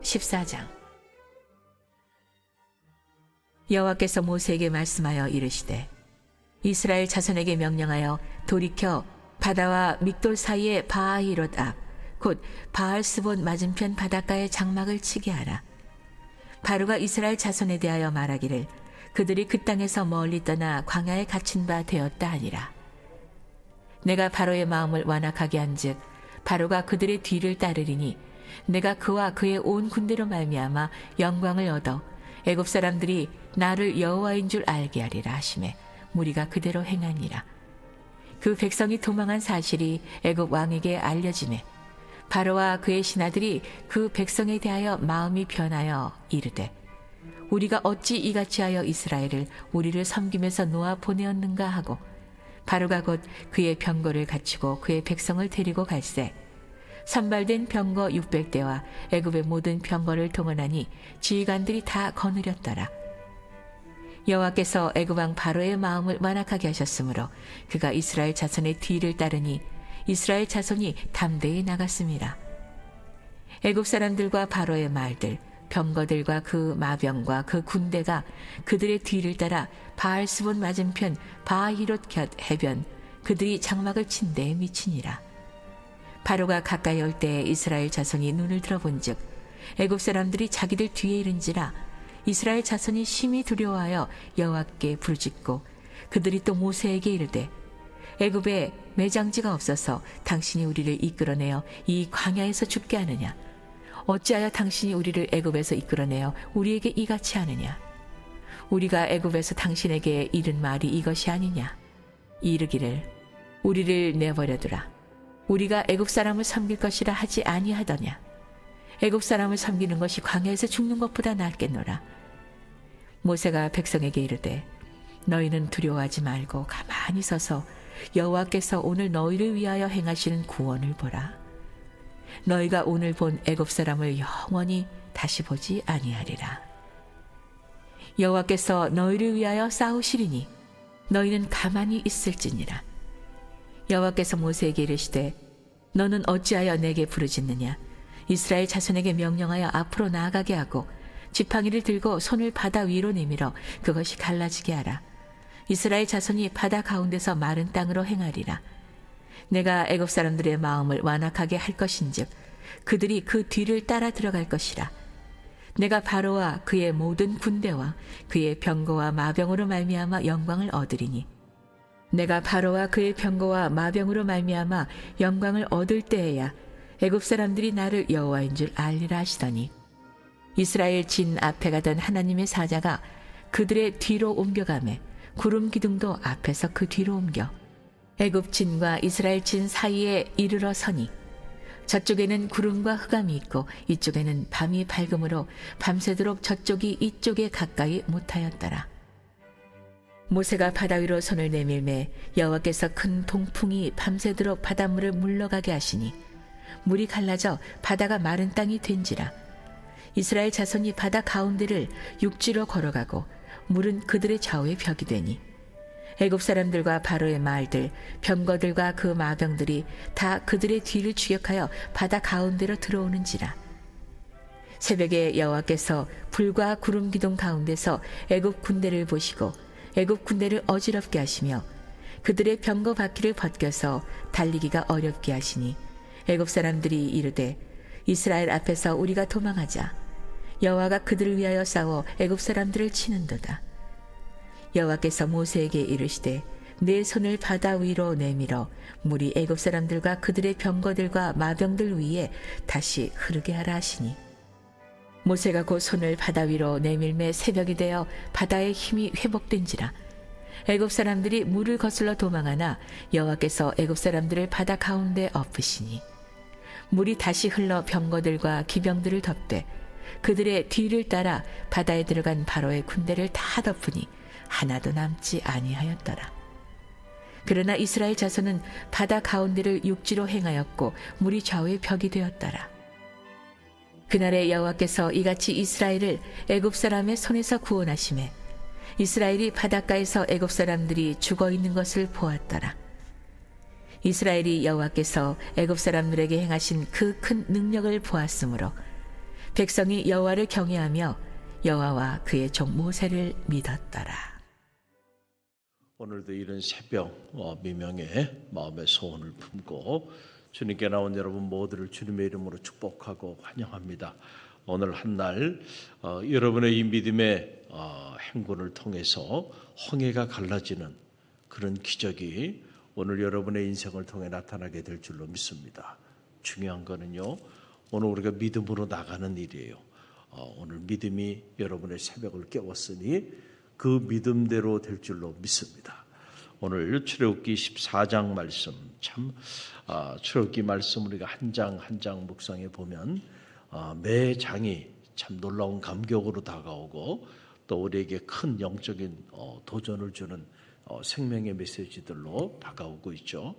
14장. 여호와께서 모세에게 말씀하여 이르시되 이스라엘 자손에게 명령하여 돌이켜 바다와 믹돌 사이의 바하히롯 앞 곧 바알스본 맞은편 바닷가에 장막을 치게 하라. 바로가 이스라엘 자손에 대하여 말하기를 그들이 그 땅에서 멀리 떠나 광야에 갇힌 바 되었다 하니라. 내가 바로의 마음을 완악하게 한즉 바로가 그들의 뒤를 따르리니 내가 그와 그의 온 군대로 말미암아 영광을 얻어 애굽 사람들이 나를 여호와인 줄 알게 하리라 하시매 무리가 그대로 행하니라. 그 백성이 도망한 사실이 애굽 왕에게 알려지매 바로와 그의 신하들이 그 백성에 대하여 마음이 변하여 이르되 우리가 어찌 이같이 하여 이스라엘을 우리를 섬김에서 놓아 보내었는가 하고 바로가 곧 그의 병거를 갖추고 그의 백성을 데리고 갈새 선발된 병거 600대와 애굽의 모든 병거를 동원하니 지휘관들이 다 거느렸더라. 여호와께서 애굽 왕 바로의 마음을 완악하게 하셨으므로 그가 이스라엘 자손의 뒤를 따르니 이스라엘 자손이 담대히 나갔습니다. 애굽 사람들과 바로의 말들, 병거들과 그 마병과 그 군대가 그들의 뒤를 따라 바알스본 맞은편 바히롯 곁 해변 그들이 장막을 친 데에 미치니라. 바로가 가까이 올 때에 이스라엘 자손이 눈을 들어본즉 애굽 사람들이 자기들 뒤에 이른지라 이스라엘 자손이 심히 두려워하여 여호와께 부르짖고 그들이 또 모세에게 이르되 애굽에 매장지가 없어서 당신이 우리를 이끌어내어 이 광야에서 죽게 하느냐? 어찌하여 당신이 우리를 애굽에서 이끌어내어 우리에게 이같이 하느냐? 우리가 애굽에서 당신에게 이른 말이 이것이 아니냐? 이르기를 우리를 내버려두라. 우리가 애굽 사람을 섬길 것이라 하지 아니하더냐? 애굽 사람을 섬기는 것이 광야에서 죽는 것보다 낫겠노라. 모세가 백성에게 이르되 너희는 두려워하지 말고 가만히 서서 여호와께서 오늘 너희를 위하여 행하시는 구원을 보라. 너희가 오늘 본 애굽 사람을 영원히 다시 보지 아니하리라. 여호와께서 너희를 위하여 싸우시리니 너희는 가만히 있을지니라. 여호와께서 모세에게 이르시되 너는 어찌하여 내게 부르짖느냐? 이스라엘 자손에게 명령하여 앞으로 나아가게 하고 지팡이를 들고 손을 바다 위로 내밀어 그것이 갈라지게 하라. 이스라엘 자손이 바다 가운데서 마른 땅으로 행하리라. 내가 애굽 사람들의 마음을 완악하게 할 것인즉 그들이 그 뒤를 따라 들어갈 것이라. 내가 바로와 그의 모든 군대와 그의 병거와 마병으로 말미암아 영광을 얻으리니 내가 바로와 그의 병거와 마병으로 말미암아 영광을 얻을 때에야 애굽 사람들이 나를 여호와인 줄 알리라 하시더니 이스라엘 진 앞에 가던 하나님의 사자가 그들의 뒤로 옮겨가매 구름 기둥도 앞에서 그 뒤로 옮겨 애굽 진과 이스라엘 진 사이에 이르러 서니 저쪽에는 구름과 흑암이 있고 이쪽에는 밤이 밝음으로 밤새도록 저쪽이 이쪽에 가까이 못하였더라. 모세가 바다 위로 손을 내밀매 여호와께서 큰 동풍이 밤새도록 바닷물을 물러가게 하시니 물이 갈라져 바다가 마른 땅이 된지라. 이스라엘 자손이 바다 가운데를 육지로 걸어가고 물은 그들의 좌우에 벽이 되니 애굽 사람들과 바로의 말들, 병거들과 그 마병들이 다 그들의 뒤를 추격하여 바다 가운데로 들어오는지라. 새벽에 여호와께서 불과 구름 기둥 가운데서 애굽 군대를 보시고 애굽 군대를 어지럽게 하시며 그들의 병거 바퀴를 벗겨서 달리기가 어렵게 하시니 애굽 사람들이 이르되 이스라엘 앞에서 우리가 도망하자. 여호와가 그들을 위하여 싸워 애굽 사람들을 치는도다. 여호와께서 모세에게 이르시되 내 손을 바다 위로 내밀어 물이 애굽 사람들과 그들의 병거들과 마병들 위에 다시 흐르게 하라 하시니 모세가 곧 손을 바다 위로 내밀매 새벽이 되어 바다의 힘이 회복된지라. 애굽 사람들이 물을 거슬러 도망하나 여호와께서 애굽 사람들을 바다 가운데 엎으시니 물이 다시 흘러 병거들과 기병들을 덮되 그들의 뒤를 따라 바다에 들어간 바로의 군대를 다 덮으니 하나도 남지 아니하였더라. 그러나 이스라엘 자손은 바다 가운데를 육지로 행하였고 물이 좌우의 벽이 되었더라. 그날에 여호와께서 이같이 이스라엘을 애굽 사람의 손에서 구원하시매 이스라엘이 바닷가에서 애굽 사람들이 죽어 있는 것을 보았더라. 이스라엘이 여호와께서 애굽 사람들에게 행하신 그 큰 능력을 보았으므로 백성이 여호와를 경외하며 여호와와 그의 종 모세를 믿었더라. 오늘도 이른 새벽 미명에 마음의 소원을 품고 주님께 나온 여러분 모두를 주님의 이름으로 축복하고 환영합니다. 오늘 한날 여러분의 이 믿음의 행군을 통해서 홍해가 갈라지는 그런 기적이 오늘 여러분의 인생을 통해 나타나게 될 줄로 믿습니다. 중요한 거는요, 오늘 우리가 믿음으로 나가는 일이에요. 오늘 믿음이 여러분의 새벽을 깨웠으니 그 믿음대로 될 줄로 믿습니다. 오늘 출애굽기 14장 말씀, 참 출애굽기 말씀 우리가 한 장 한 장 묵상해 보면 매 장이 참 놀라운 감격으로 다가오고 또 우리에게 큰 영적인 도전을 주는 생명의 메시지들로 다가오고 있죠.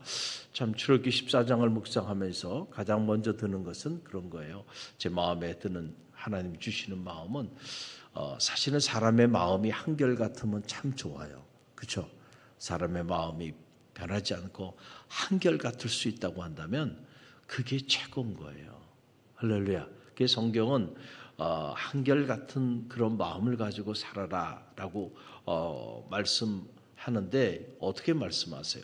참 출애굽기 14장을 묵상하면서 가장 먼저 드는 것은 그런 거예요. 제 마음에 드는 하나님 주시는 마음은 사실은 사람의 마음이 한결같으면 참 좋아요. 그렇죠? 사람의 마음이 변하지 않고 한결같을 수 있다고 한다면 그게 최고인 거예요. 할렐루야. 그 성경은 한결같은 그런 마음을 가지고 살아라라고 말씀하는데 어떻게 말씀하세요?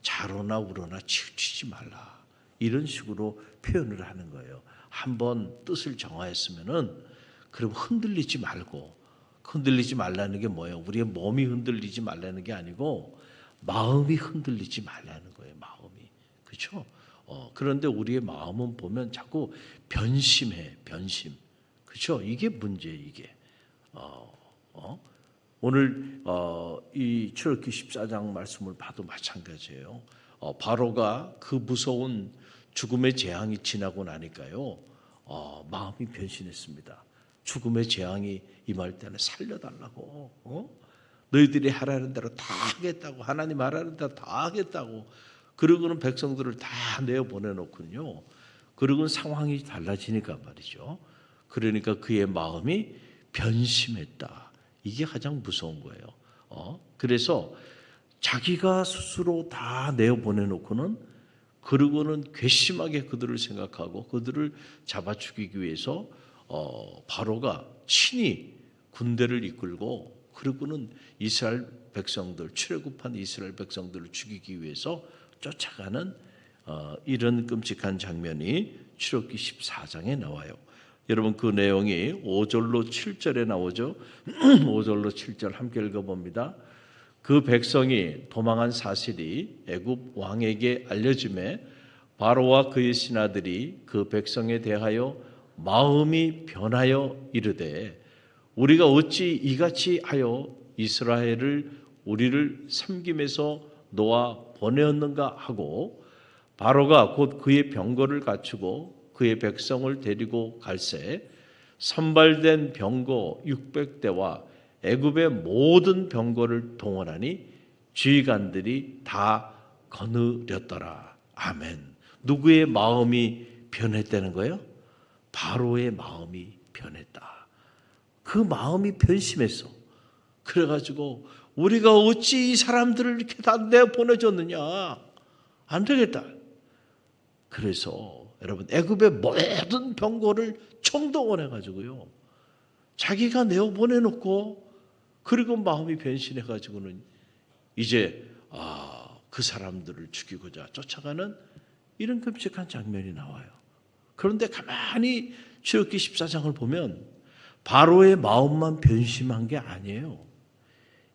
좌로나 우로나 치우치지 말라. 이런 식으로 표현을 하는 거예요. 한번 뜻을 정하였으면은 그럼 흔들리지 말고, 흔들리지 말라는 게 뭐예요? 우리의 몸이 흔들리지 말라는 게 아니고 마음이 흔들리지 말라는 거예요. 마음이. 그렇죠? 그런데 우리의 마음은 보면 자꾸 변심해. 변심. 그렇죠? 이게 문제예요. 이게. 오늘 이 출애굽기 14장 말씀을 봐도 마찬가지예요. 바로가 그 무서운 죽음의 재앙이 지나고 나니까요, 마음이 변신했습니다. 죽음의 재앙이 임할 때는 살려달라고, 너희들이 하라는 대로 다 하겠다고, 하나님 하라는 대로 다 하겠다고. 그러고는 백성들을 다 내어보내놓군요. 그러고는 상황이 달라지니까 말이죠. 그러니까 그의 마음이 변심했다. 이게 가장 무서운 거예요. 그래서 자기가 스스로 다 내어보내놓고는 그러고는 괘씸하게 그들을 생각하고 그들을 잡아 죽이기 위해서 바로가 친히 군대를 이끌고 그러고는 이스라엘 백성들, 출애굽한 이스라엘 백성들을 죽이기 위해서 쫓아가는 이런 끔찍한 장면이 출애굽기 14장에 나와요. 여러분 그 내용이 5절로 7절에 나오죠. 5절로 7절 함께 읽어봅니다. 그 백성이 도망한 사실이 애굽 왕에게 알려짐에 바로와 그의 신하들이 그 백성에 대하여 마음이 변하여 이르되 우리가 어찌 이같이 하여 이스라엘을 우리를 섬김에서 놓아 보내었는가 하고 바로가 곧 그의 병거를 갖추고 그의 백성을 데리고 갈새 선발된 병거 600대와 애굽의 모든 병거를 동원하니 지휘관들이 다 거느렸더라. 아멘. 누구의 마음이 변했다는 거예요? 바로의 마음이 변했다. 그 마음이 변심했어. 그래가지고 우리가 어찌 이 사람들을 이렇게 다 내보내줬느냐. 안 되겠다. 그래서 여러분 애굽의 모든 병거를 총동원해가지고요, 자기가 내어보내놓고 그리고 마음이 변신해가지고는 이제 그 사람들을 죽이고자 쫓아가는 이런 끔찍한 장면이 나와요. 그런데 가만히 출애굽기 14장을 보면 바로의 마음만 변심한 게 아니에요.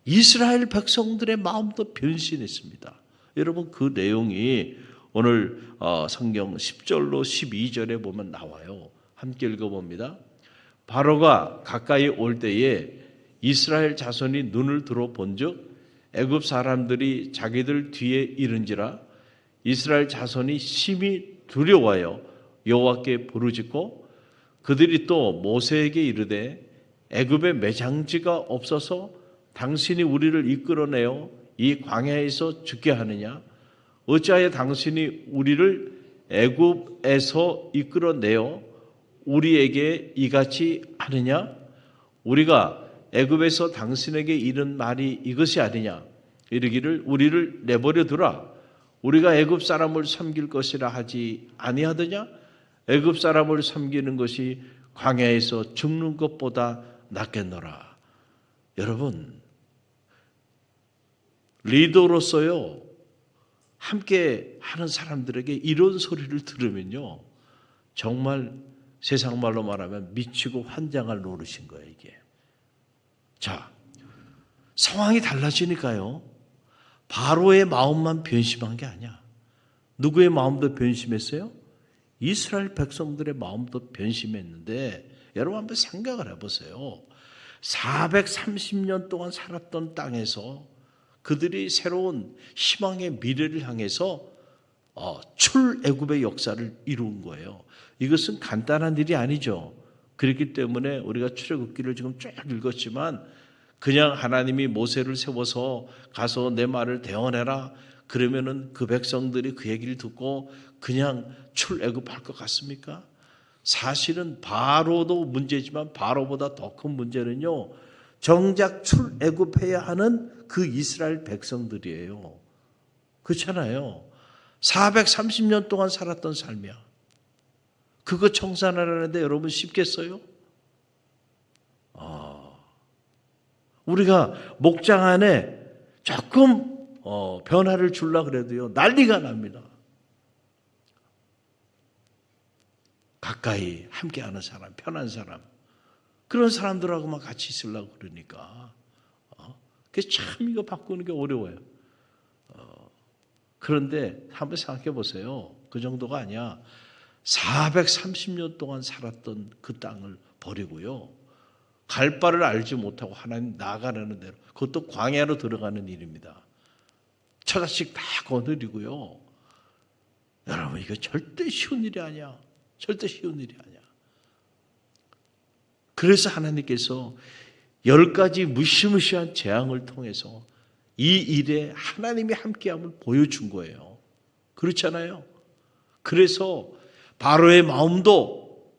이스라엘 백성들의 마음도 변신했습니다. 여러분 그 내용이 오늘 성경 10절로 12절에 보면 나와요. 함께 읽어봅니다. 바로가 가까이 올 때에 이스라엘 자손이 눈을 들어 본즉 애굽 사람들이 자기들 뒤에 이른지라 이스라엘 자손이 심히 두려워하여 여호와께 부르짖고 그들이 또 모세에게 이르되 애굽에 매장지가 없어서 당신이 우리를 이끌어내어 이 광야에서 죽게 하느냐? 어찌하여 당신이 우리를 애굽에서 이끌어내어 우리에게 이같이 하느냐? 우리가 애굽에서 당신에게 이른 말이 이것이 아니냐? 이르기를 우리를 내버려 두라. 우리가 애굽 사람을 섬길 것이라 하지 아니하더냐? 애굽 사람을 섬기는 것이 광야에서 죽는 것보다 낫겠노라. 여러분, 리더로서요, 함께 하는 사람들에게 이런 소리를 들으면요, 정말 세상 말로 말하면 미치고 환장할 노릇인 거예요, 이게. 자, 상황이 달라지니까요, 바로의 마음만 변심한 게 아니야. 누구의 마음도 변심했어요? 이스라엘 백성들의 마음도 변심했는데, 여러분 한번 생각을 해보세요. 430년 동안 살았던 땅에서 그들이 새로운 희망의 미래를 향해서 출애굽의 역사를 이룬 거예요. 이것은 간단한 일이 아니죠. 그렇기 때문에 우리가 출애굽기를 지금 쭉 읽었지만 그냥 하나님이 모세를 세워서 가서 내 말을 대언해라 그러면은 그 백성들이 그 얘기를 듣고 그냥 출애굽할 것 같습니까? 사실은 바로도 문제지만 바로보다 더 큰 문제는요, 정작 출애굽해야 하는 그 이스라엘 백성들이에요. 그렇잖아요. 430년 동안 살았던 삶이야. 그거 청산하려는데 여러분 쉽겠어요? 우리가 목장 안에 조금 변화를 주려고 그래도요, 난리가 납니다. 가까이 함께하는 사람, 편한 사람, 그런 사람들하고만 같이 있으려고 그러니까 그래서 참 이거 바꾸는 게 어려워요. 그런데 한번 생각해 보세요. 그 정도가 아니야. 430년 동안 살았던 그 땅을 버리고요, 갈 바를 알지 못하고 하나님 나가라는 대로, 그것도 광야로 들어가는 일입니다. 처자식 다 거느리고요. 여러분, 이거 절대 쉬운 일이 아니야. 절대 쉬운 일이 아니야. 그래서 하나님께서 10가지 무시무시한 재앙을 통해서 이 일에 하나님의 함께함을 보여준 거예요. 그렇잖아요. 그래서 바로의 마음도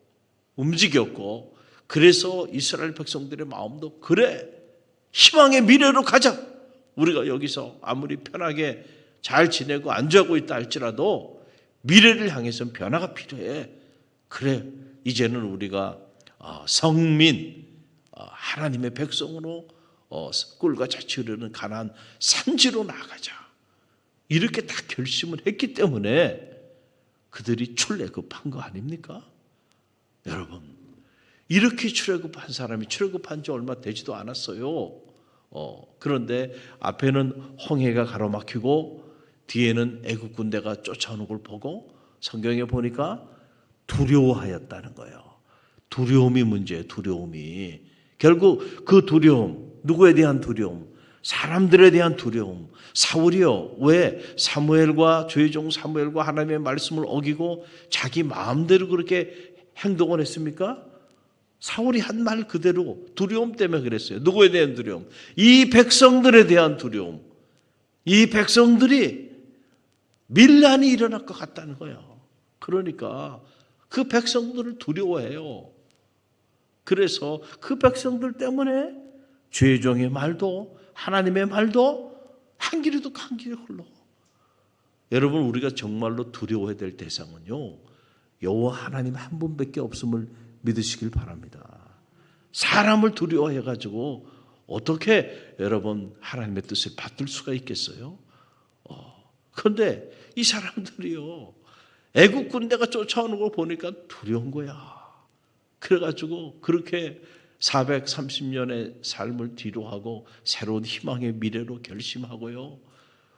움직였고, 그래서 이스라엘 백성들의 마음도 그래, 희망의 미래로 가자. 우리가 여기서 아무리 편하게 잘 지내고 안주하고 있다 할지라도 미래를 향해서는 변화가 필요해. 그래, 이제는 우리가 성민, 하나님의 백성으로 꿀과 젖이 흐르는 가나안 산지로 나아가자. 이렇게 다 결심을 했기 때문에 그들이 출애굽한 거 아닙니까? 여러분, 이렇게 출애굽한 사람이 출애굽한 지 얼마 되지도 않았어요. 그런데 앞에는 홍해가 가로막히고 뒤에는 애국 군대가 쫓아오는 걸 보고 성경에 보니까 두려워하였다는 거예요. 두려움이 문제예요. 두려움이. 결국 그 두려움, 누구에 대한 두려움? 사람들에 대한 두려움. 사울이요, 왜 사무엘과 주의 종 사무엘과 하나님의 말씀을 어기고 자기 마음대로 그렇게 행동을 했습니까? 사울이 한 말 그대로 두려움 때문에 그랬어요. 누구에 대한 두려움? 이 백성들에 대한 두려움. 이 백성들이 밀란이 일어날 것 같다는 거예요. 그러니까 그 백성들을 두려워해요. 그래서 그 백성들 때문에 주의 종의 말도 하나님의 말도 한 길이도 한 길이 흘러. 여러분, 우리가 정말로 두려워해야 될 대상은요, 여호와 하나님 한 분밖에 없음을 믿으시길 바랍니다. 사람을 두려워해가지고 어떻게 여러분 하나님의 뜻을 받들 수가 있겠어요? 그런데 이 사람들이요, 애국 군대가 쫓아오는 걸 보니까 두려운 거야. 그래가지고 그렇게 430년의 삶을 뒤로하고 새로운 희망의 미래로 결심하고요,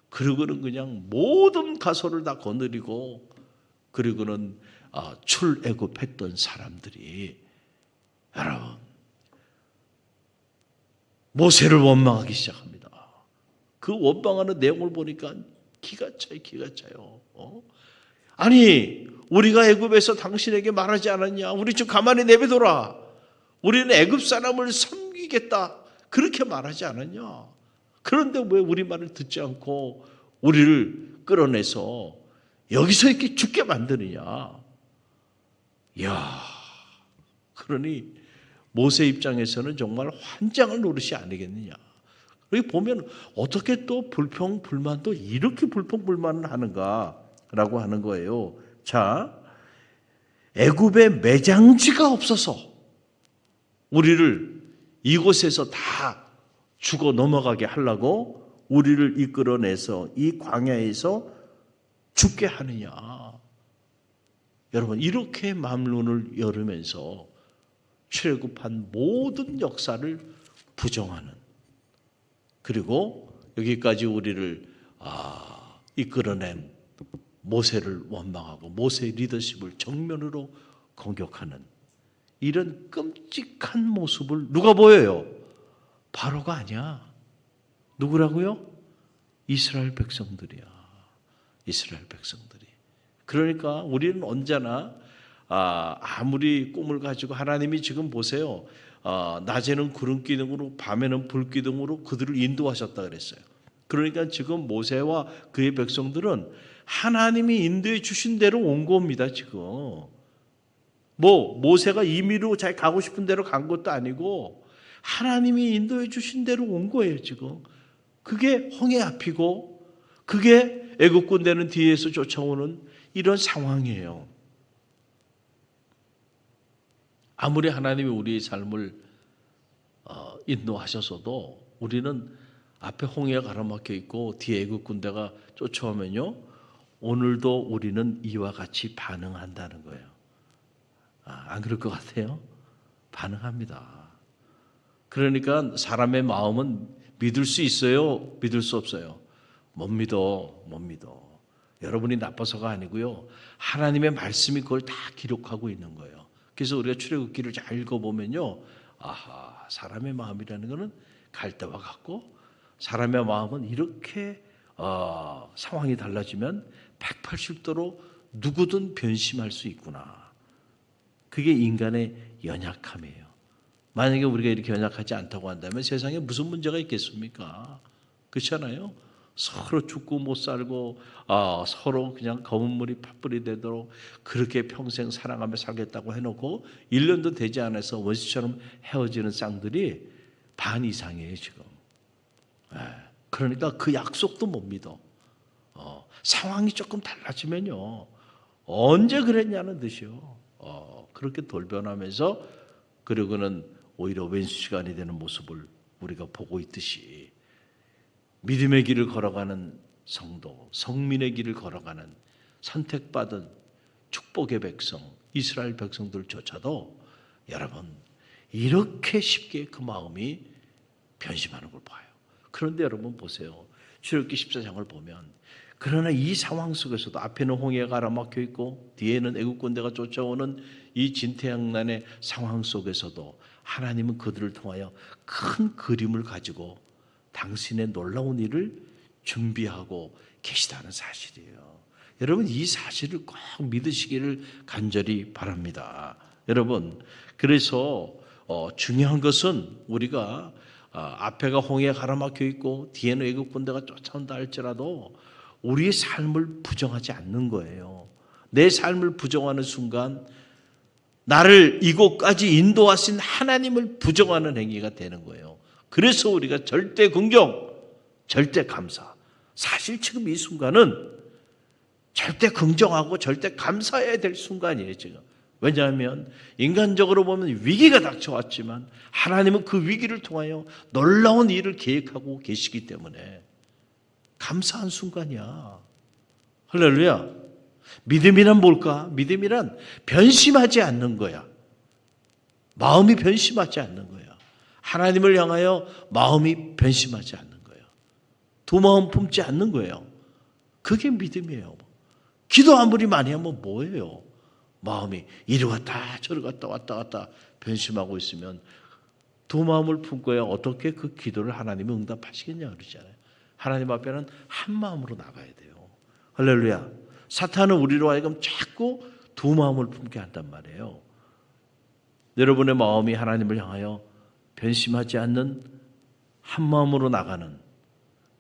그리고는 그냥 모든 가소를 다 거느리고 그리고는 출애굽했던 사람들이, 여러분, 모세를 원망하기 시작합니다. 그 원망하는 내용을 보니까 기가 차요. 아니, 우리가 애굽에서 당신에게 말하지 않았냐? 우리 좀 가만히 내버려둬라. 우리는 애굽 사람을 섬기겠다. 그렇게 말하지 않았냐? 그런데 왜 우리 말을 듣지 않고 우리를 끌어내서 여기서 이렇게 죽게 만드느냐? 이야, 그러니 모세 입장에서는 정말 환장할 노릇이 아니겠느냐? 여기 보면 어떻게 또 불평불만도 이렇게 불평불만을 하는가라고 하는 거예요. 자, 애굽의 매장지가 없어서 우리를 이곳에서 다 죽어 넘어가게 하려고 우리를 이끌어내서 이 광야에서 죽게 하느냐. 여러분, 이렇게 마음문을 열으면서 출애굽한 모든 역사를 부정하는, 그리고 여기까지 우리를 이끌어낸 모세를 원망하고 모세의 리더십을 정면으로 공격하는 이런 끔찍한 모습을 누가 보여요? 바로가 아니야. 누구라고요? 이스라엘 백성들이야. 이스라엘 백성들이. 그러니까 우리는 언제나 아무리 꿈을 가지고 하나님이 지금 보세요. 낮에는 구름 기둥으로 밤에는 불 기둥으로 그들을 인도하셨다 그랬어요. 그러니까 지금 모세와 그의 백성들은 하나님이 인도해 주신 대로 온 겁니다. 지금 모세가 임의로 자기 가고 싶은 대로 간 것도 아니고 하나님이 인도해 주신 대로 온 거예요. 지금 그게 홍해 앞이고 그게 애굽 군대는 뒤에서 쫓아오는 이런 상황이에요. 아무리 하나님이 우리의 삶을 인도하셔서도 우리는 앞에 홍해가 가로막혀 있고 뒤에 애굽 군대가 쫓아오면요, 오늘도 우리는 이와 같이 반응한다는 거예요. 안 그럴 것 같아요? 반응합니다. 그러니까 사람의 마음은 믿을 수 있어요? 믿을 수 없어요? 못 믿어. 여러분이 나빠서가 아니고요, 하나님의 말씀이 그걸 다 기록하고 있는 거예요. 그래서 우리가 출애굽기를 잘 읽어보면요, 사람의 마음이라는 것은 갈대와 같고 사람의 마음은 이렇게 상황이 달라지면 180도로 누구든 변심할 수 있구나. 그게 인간의 연약함이에요. 만약에 우리가 이렇게 연약하지 않다고 한다면 세상에 무슨 문제가 있겠습니까? 그렇잖아요. 서로 죽고 못 살고 서로 그냥 검은 물이 팥불이 되도록 그렇게 평생 사랑하며 살겠다고 해놓고 1년도 되지 않아서 원수처럼 헤어지는 쌍들이 반 이상이에요 지금. 그러니까 그 약속도 못 믿어. 상황이 조금 달라지면요, 언제 그랬냐는 듯이요. 그렇게 돌변하면서 그리고는 오히려 왼수시간이 되는 모습을 우리가 보고 있듯이 믿음의 길을 걸어가는 성도, 성민의 길을 걸어가는 선택받은 축복의 백성, 이스라엘 백성들조차도 여러분 이렇게 쉽게 그 마음이 변심하는 걸 봐요. 그런데 여러분 보세요. 출애굽기 14장을 보면 그러나 이 상황 속에서도 앞에는 홍해가 가로막혀 있고 뒤에는 애굽 군대가 쫓아오는 이 진퇴양난의 상황 속에서도 하나님은 그들을 통하여 큰 그림을 가지고 당신의 놀라운 일을 준비하고 계시다는 사실이에요. 여러분 이 사실을 꼭 믿으시기를 간절히 바랍니다. 여러분 그래서 중요한 것은 우리가 앞에가 홍해에 가로막혀 있고 뒤에는 애굽 군대가 쫓아온다 할지라도 우리의 삶을 부정하지 않는 거예요. 내 삶을 부정하는 순간 나를 이곳까지 인도하신 하나님을 부정하는 행위가 되는 거예요. 그래서 우리가 절대 긍정, 절대 감사. 사실 지금 이 순간은 절대 긍정하고 절대 감사해야 될 순간이에요 지금. 왜냐하면 인간적으로 보면 위기가 닥쳐왔지만 하나님은 그 위기를 통하여 놀라운 일을 계획하고 계시기 때문에 감사한 순간이야. 할렐루야. 믿음이란 뭘까? 믿음이란 변심하지 않는 거야. 마음이 변심하지 않는 거야. 하나님을 향하여 마음이 변심하지 않는 거예요. 두 마음 품지 않는 거예요. 그게 믿음이에요. 기도 아무리 많이 하면 뭐예요? 마음이 이리 왔다 저리 갔다 왔다 갔다 변심하고 있으면 두 마음을 품고야 어떻게 그 기도를 하나님이 응답하시겠냐 그러잖아요. 하나님 앞에는 한 마음으로 나가야 돼요. 할렐루야. 사탄은 우리로 하여금 자꾸 두 마음을 품게 한단 말이에요. 여러분의 마음이 하나님을 향하여 변심하지 않는 한 마음으로 나가는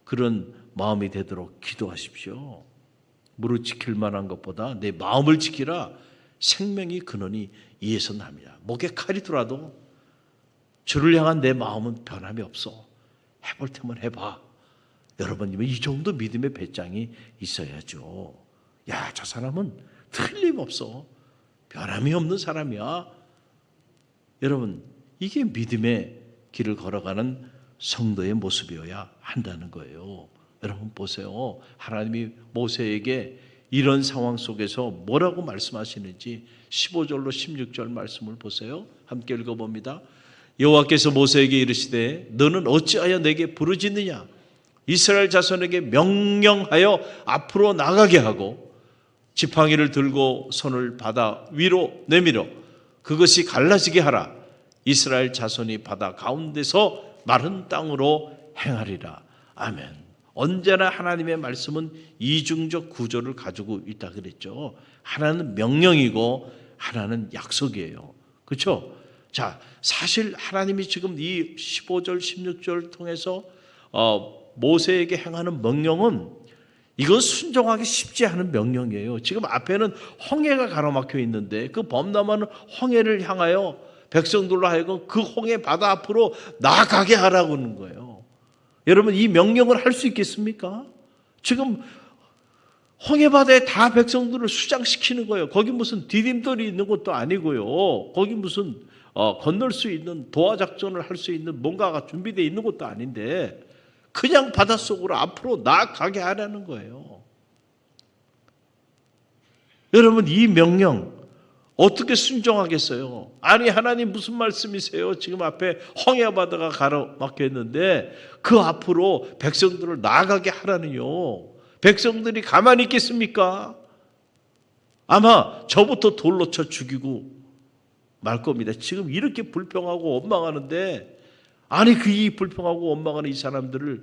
그런 마음이 되도록 기도하십시오. 무릇 지킬 만한 것보다 내 마음을 지키라. 생명이 근원이 이에서 납니다. 목에 칼이 들어도 주를 향한 내 마음은 변함이 없어. 해볼 테면 해봐. 여러분 이 정도 믿음의 배짱이 있어야죠. 야, 저 사람은 틀림없어. 변함이 없는 사람이야. 여러분, 이게 믿음의 길을 걸어가는 성도의 모습이어야 한다는 거예요. 여러분 보세요. 하나님이 모세에게 이런 상황 속에서 뭐라고 말씀하시는지 15절로 16절 말씀을 보세요. 함께 읽어봅니다. 여호와께서 모세에게 이르시되 너는 어찌하여 내게 부르짖느냐? 이스라엘 자손에게 명령하여 앞으로 나가게 하고 지팡이를 들고 손을 바다 위로 내밀어 그것이 갈라지게 하라. 이스라엘 자손이 바다 가운데서 마른 땅으로 행하리라. 아멘. 언제나 하나님의 말씀은 이중적 구조를 가지고 있다 그랬죠. 하나는 명령이고 하나는 약속이에요. 그렇죠? 자, 사실 하나님이 지금 이 15절, 16절을 통해서 모세에게 행하는 명령은 이건 순종하기 쉽지 않은 명령이에요. 지금 앞에는 홍해가 가로막혀 있는데 그 범람하는 홍해를 향하여 백성들로 하여금 그 홍해 바다 앞으로 나아가게 하라고 하는 거예요. 여러분, 이 명령을 할 수 있겠습니까? 지금 홍해 바다에 다 백성들을 수장시키는 거예요. 거기 무슨 디딤돌이 있는 것도 아니고요. 거기 무슨 건널 수 있는 도하 작전을 할 수 있는 뭔가가 준비되어 있는 것도 아닌데 그냥 바닷속으로 앞으로 나아가게 하라는 거예요. 여러분, 이 명령 어떻게 순종하겠어요? 아니, 하나님 무슨 말씀이세요? 지금 앞에 홍해 바다가 가로막혀 있는데 그 앞으로 백성들을 나아가게 하라니요. 백성들이 가만히 있겠습니까? 아마 저부터 돌로 쳐 죽이고 말 겁니다. 지금 이렇게 불평하고 원망하는데 아니, 이 불평하고 원망하는 이 사람들을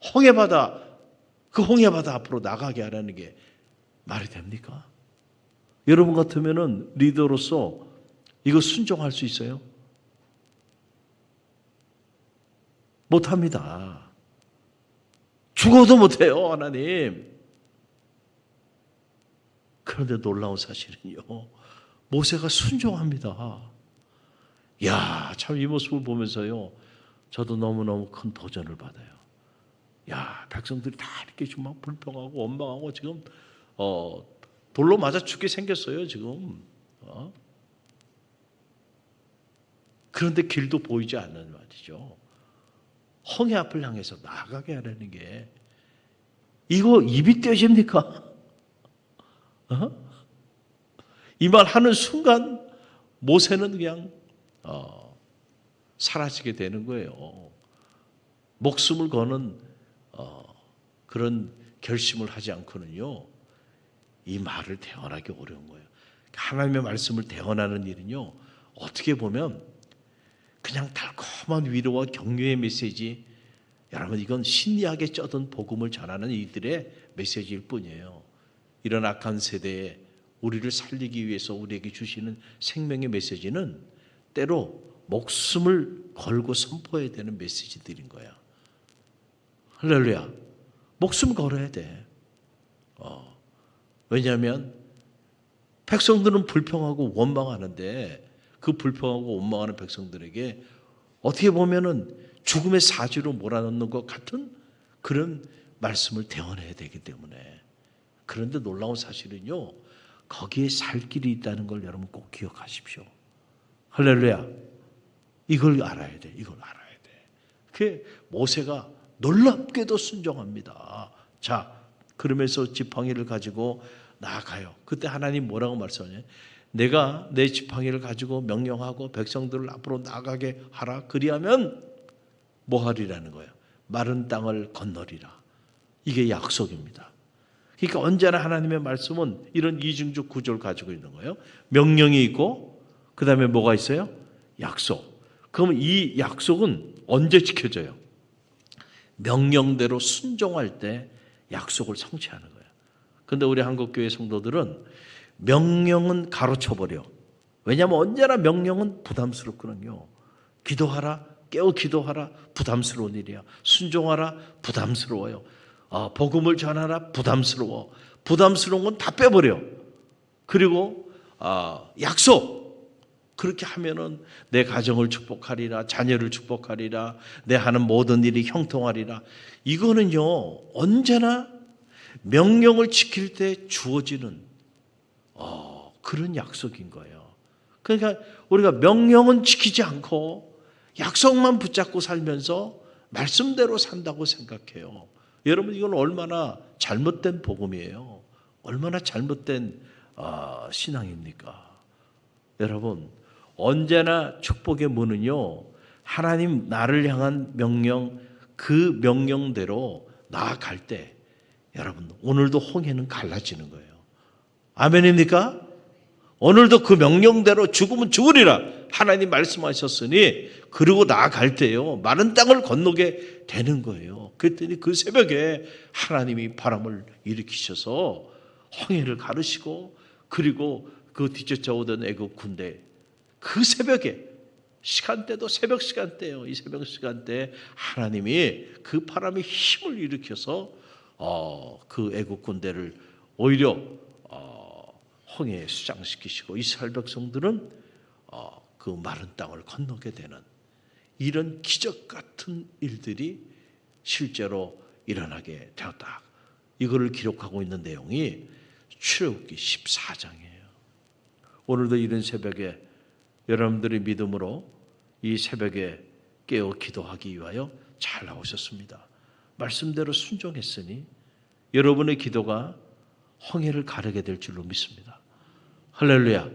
그 홍해 바다 앞으로 나가게 하라는 게 말이 됩니까? 여러분 같으면은 리더로서 이거 순종할 수 있어요? 못합니다. 죽어도 못해요, 하나님. 그런데 놀라운 사실은요, 모세가 순종합니다. 야, 참 이 모습을 보면서요, 저도 너무너무 큰 도전을 받아요. 야, 백성들이 다 이렇게 지금 막 불평하고 원망하고 지금 돌로 맞아 죽게 생겼어요, 지금. 그런데 길도 보이지 않는 말이죠. 홍해 앞을 향해서 나가게 하라는 게 이거 입이 떼집니까? 이 말 하는 순간 모세는 그냥 사라지게 되는 거예요. 목숨을 거는 그런 결심을 하지 않고는요, 이 말을 대언하기 어려운 거예요. 하나님의 말씀을 대언하는 일은요, 어떻게 보면 그냥 달콤한 위로와 격려의 메시지, 여러분 이건 신리하게 쩌든 복음을 전하는 이들의 메시지일 뿐이에요. 이런 악한 세대에 우리를 살리기 위해서 우리에게 주시는 생명의 메시지는 때로 목숨을 걸고 선포해야 되는 메시지들인 거야. 할렐루야. 목숨 걸어야 돼. 왜냐하면 백성들은 불평하고 원망하는데 그 불평하고 원망하는 백성들에게 어떻게 보면은 죽음의 사지로 몰아넣는 것 같은 그런 말씀을 대언해야 되기 때문에. 그런데 놀라운 사실은요, 거기에 살 길이 있다는 걸 여러분 꼭 기억하십시오. 할렐루야. 이걸 알아야 돼. 이걸 알아야 돼. 그 모세가 놀랍게도 순종합니다. 자, 그러면서 지팡이를 가지고 나아가요. 그때 하나님 뭐라고 말씀하냐? 내가 내 지팡이를 가지고 명령하고 백성들을 앞으로 나가게 하라. 그리하면 뭐 하리라는 거예요? 마른 땅을 건너리라. 이게 약속입니다. 그러니까 언제나 하나님의 말씀은 이런 이중적 구조를 가지고 있는 거예요. 명령이 있고 그 다음에 뭐가 있어요? 약속. 그러면 이 약속은 언제 지켜져요? 명령대로 순종할 때 약속을 성취하는 거예요. 그런데 우리 한국교회 성도들은 명령은 가로쳐버려. 왜냐하면 언제나 명령은 부담스럽거든요. 기도하라, 깨어 기도하라, 부담스러운 일이야. 순종하라, 부담스러워요. 복음을 전하라, 부담스러워. 부담스러운 건 다 빼버려. 그리고 약속. 그렇게 하면은 내 가정을 축복하리라, 자녀를 축복하리라, 내 하는 모든 일이 형통하리라. 이거는요, 언제나 명령을 지킬 때 주어지는 그런 약속인 거예요. 그러니까 우리가 명령은 지키지 않고 약속만 붙잡고 살면서 말씀대로 산다고 생각해요. 여러분, 이건 얼마나 잘못된 복음이에요. 얼마나 잘못된 신앙입니까? 여러분, 언제나 축복의 문은요, 하나님 나를 향한 명령, 그 명령대로 나아갈 때 여러분, 오늘도 홍해는 갈라지는 거예요. 아멘입니까? 오늘도 그 명령대로 죽으면 죽으리라 하나님 말씀하셨으니, 그러고 나아갈 때요, 마른 땅을 건너게 되는 거예요. 그랬더니 그 새벽에 하나님이 바람을 일으키셔서 홍해를 가르시고, 그리고 그 뒤쫓아오던 애국 군대, 그 새벽에, 시간대도 새벽 시간대예요. 이 새벽 시간대에 하나님이 그 바람에 힘을 일으켜서 그 애국 군대를 오히려 홍해에 수장시키시고, 이스라엘 백성들은 그 마른 땅을 건너게 되는 이런 기적 같은 일들이 실제로 일어나게 되었다. 이거를 기록하고 있는 내용이 출애굽기 14장이에요. 오늘도 이런 새벽에 여러분들의 믿음으로 이 새벽에 깨어 기도하기 위하여 잘 나오셨습니다. 말씀대로 순종했으니 여러분의 기도가 홍해를 가르게 될 줄로 믿습니다. 할렐루야.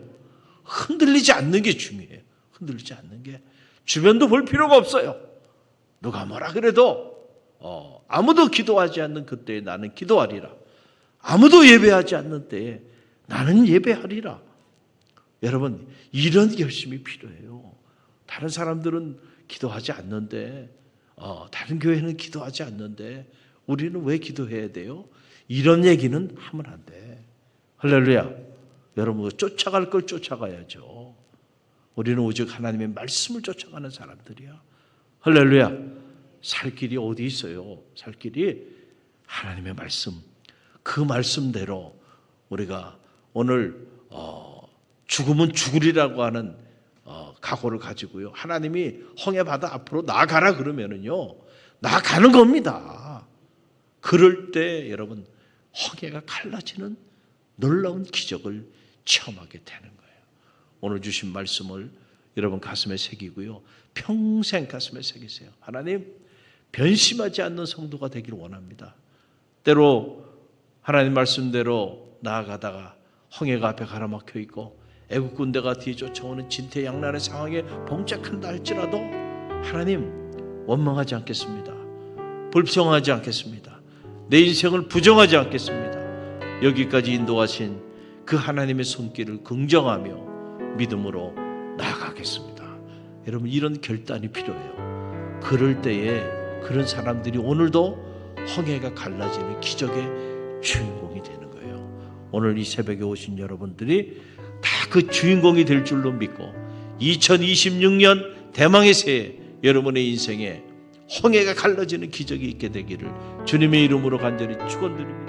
흔들리지 않는 게 중요해요. 흔들리지 않는 게. 주변도 볼 필요가 없어요. 누가 뭐라 그래도 아무도 기도하지 않는 그때에 나는 기도하리라. 아무도 예배하지 않는 때에 나는 예배하리라. 여러분, 이런 결심이 필요해요. 다른 사람들은 기도하지 않는데, 다른 교회는 기도하지 않는데 우리는 왜 기도해야 돼요? 이런 얘기는 하면 안 돼. 할렐루야. 여러분, 쫓아갈 걸 쫓아가야죠. 우리는 오직 하나님의 말씀을 쫓아가는 사람들이야. 할렐루야. 살 길이 어디 있어요? 살 길이 하나님의 말씀, 그 말씀대로 우리가 오늘 죽으면 죽으리라고 하는 각오를 가지고요, 하나님이 홍해 바다 앞으로 나아가라 그러면은요, 나아가는 겁니다. 그럴 때 여러분, 홍해가 갈라지는 놀라운 기적을 체험하게 되는 거예요. 오늘 주신 말씀을 여러분 가슴에 새기고요, 평생 가슴에 새기세요. 하나님, 변심하지 않는 성도가 되기를 원합니다. 때로 하나님 말씀대로 나아가다가 홍해가 앞에 가라막혀 있고 애국 군대가 뒤에 쫓아오는 진퇴양난의 상황에 봉착한다 할지라도 하나님, 원망하지 않겠습니다. 불평하지 않겠습니다. 내 인생을 부정하지 않겠습니다. 여기까지 인도하신 그 하나님의 손길을 긍정하며 믿음으로 나아가겠습니다. 여러분, 이런 결단이 필요해요. 그럴 때에 그런 사람들이 오늘도 홍해가 갈라지는 기적의 주인공이 되는 거예요. 오늘 이 새벽에 오신 여러분들이 다 그 주인공이 될 줄로 믿고 2026년 대망의 새해 여러분의 인생에 홍해가 갈라지는 기적이 있게 되기를 주님의 이름으로 간절히 축원드립니다.